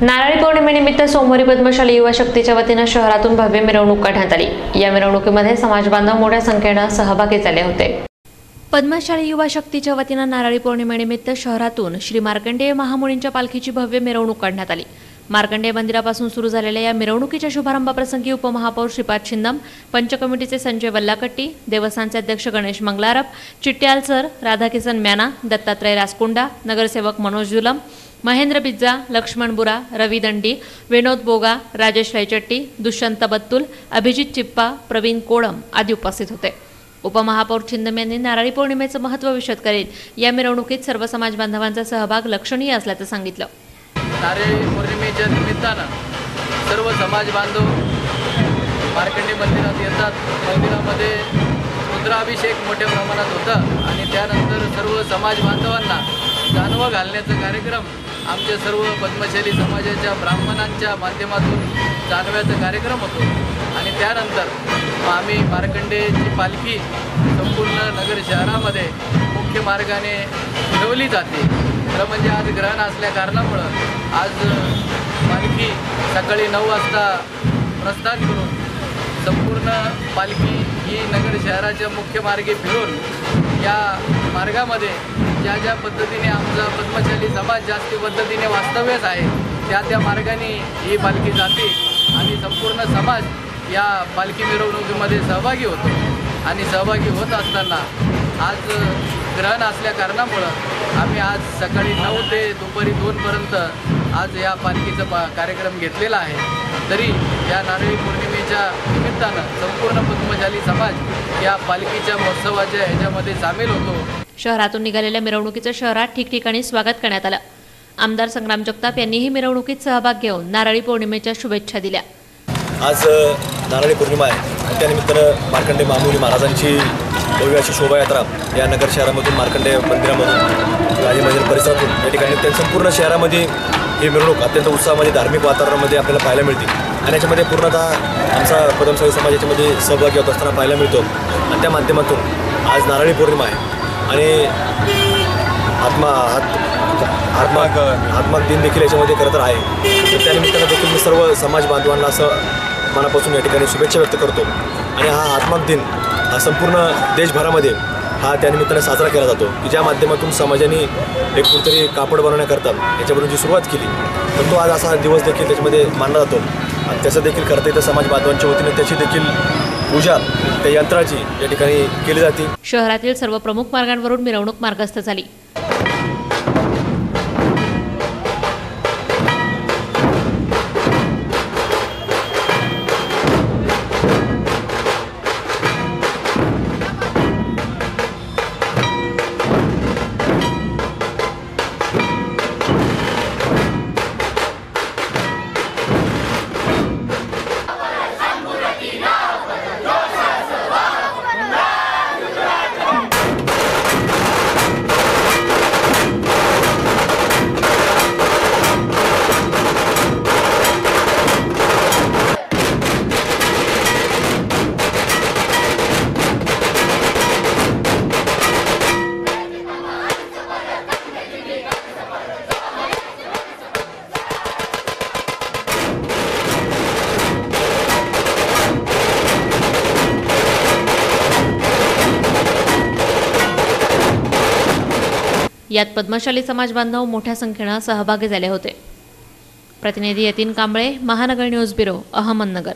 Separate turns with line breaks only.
नारळी पौर्णिमेनिमित्त सोमवारी पद्मशाली युवा शक्तीच्या वतीने शहरातून भव्य मिरवणूक काढण्यात आली। या मिरवणुकीमध्ये समाज बांधव मोठ्या संख्येने सहभागी झाले होते। पद्मशाली युवा शक्तीच्या वतीने नारळी पौर्णिमेनिमित्त शहरातून श्री मार्कंडेय महामुनींच्या पालखीची भव्य मिरवणूक काढण्यात आली। मार्कंडेय मंदिरापासून सुरू झालेल्या या मिरवणुकीच्या शुभारंभाप्रसंगी उपमहापौर श्रीपाद छिंदम, पंच कमिटीचे संजय वल्लाकट्टी, देवस्थानचे अध्यक्ष गणेश मंगलारप, चिट्याल सर, राधाकिसन म्याना, दत्तात्रय रासकुंडा, नगरसेवक मनोज जुलम, महेंद्र बिज्जा, लक्ष्मण बुरा, रवी दंडी, विनोद बोगा, राजेश रायचट्टी, दुष्यंत बत्तुल, अभिजित चिप्पा, प्रवीण कोळम आदी उपस्थित होते। उपमहापौर छिंदम यांनी नारळी पौर्णिमेचं महत्त्व विशद करीत या मिरवणुकीत सर्व समाज बांधवांचा सहभाग लक्षणीय असल्याचं सांगितलं।
नारळी पौर्णिमेच्या निमित्तानं सर्व समाज बांधव मार्कंडेय मंदिरात येतात। मंदिरामध्ये रुद्राभिषेक मोठ्या प्रमाणात होता आणि त्यानंतर सर्व समाज बांधवांना जानवा घालण्याचा कार्यक्रम आमच्या सर्व पद्मशाली समाजाच्या ब्राह्मणांच्या माध्यमातून जानव्याचा कार्यक्रम होतो आणि त्यानंतर आम्ही मार्कंडेयची पालखी संपूर्ण नगर शहरामध्ये मुख्य मार्गाने फिरवली जाते। खरं म्हणजे आज ग्रहण असल्या कारणामुळं आज पालखी सकाळी 9 वाजता प्रस्थान करून संपूर्ण पालखी ही नगर शहराच्या मुख्य मार्गे फिरून या मार्गामध्ये ज्या ज्या पद्धतीने आमचा पद्मशाली समाज जास्ती पद्धतीने वास्तव्यास आहे त्या मार्गाने ही पालखी जाते आणि संपूर्ण समाज या पालखी मिरवणुकीमध्ये सहभागी होतो आणि सहभागी होत असताना आज ग्रहण असल्या कारणामुळं आम्ही आज सकाळी 9 ते दुपारी 2 पर्यंत आज या पालखीचा कार्यक्रम घेतलेला आहे। तरी या नारळी पौर्णिमेच्या निमित्तानं संपूर्ण पद्मशाली समाज या पालखीच्या महोत्सवाच्या ह्याच्यामध्ये सामील होतो।
शहरातून निघालेल्या मिरवणुकीचं शहरात ठिकठिकाणी स्वागत करण्यात आलं। आमदार संग्राम जगताप यांनीही मिरवणुकीत सहभाग घेऊन नारळी पौर्णिमेच्या शुभेच्छा दिल्या।
आज नारळी पौर्णिमा आहे, त्यानिमित्तानं मार्कंडेय महामुनी महाराजांची भव्य अशी शोभायात्रा या नगर शहरामधून मार्कंडेय मंदिरामधून राजे मंदिर परिसरातून या ठिकाणी त्या संपूर्ण शहरामध्ये ही मिरवणूक अत्यंत उत्साहामध्ये धार्मिक वातावरणामध्ये आपल्याला पाहायला मिळते आणि याच्यामध्ये पूर्णतः आमचा पद्मशाली समाज याच्यामध्ये सहभागी होत असताना पाहायला मिळतो आणि त्या माध्यमातून आज नारळी पौर्णिमा आहे आणि हातमाग दिन देखील याच्यामध्ये खरं तर आहे। तर त्यानिमित्तानं देखील मी सर्व समाज बांधवांना असं मनापासून या ठिकाणी शुभेच्छा व्यक्त करतो आणि हा हातमाग दिन हा संपूर्ण देशभरामध्ये हा त्यानिमित्तानं साजरा केला जातो की ज्या माध्यमातून समाजाने एक कुठेतरी कापड बनवण्याकरता याच्यावरून जी सुरुवात केली तर तो आज असा दिवस देखील त्याच्यामध्ये मानला जातो आणि त्याचं देखील करता येतं समाज बांधवांच्या वतीने त्याची देखील पूजा त्या यंत्राची या ठिकाणी केली जाते।
शहरातील सर्व प्रमुख मार्गांवरून मिरवणूक मार्गस्थ झाली। यात पद्मशाली समाज बांधव मोठ्या संख्येने सहभागी झाले होते। प्रतिनिधी यतीन कांबळे, महानगर न्यूज ब्युरो, अहमदनगर।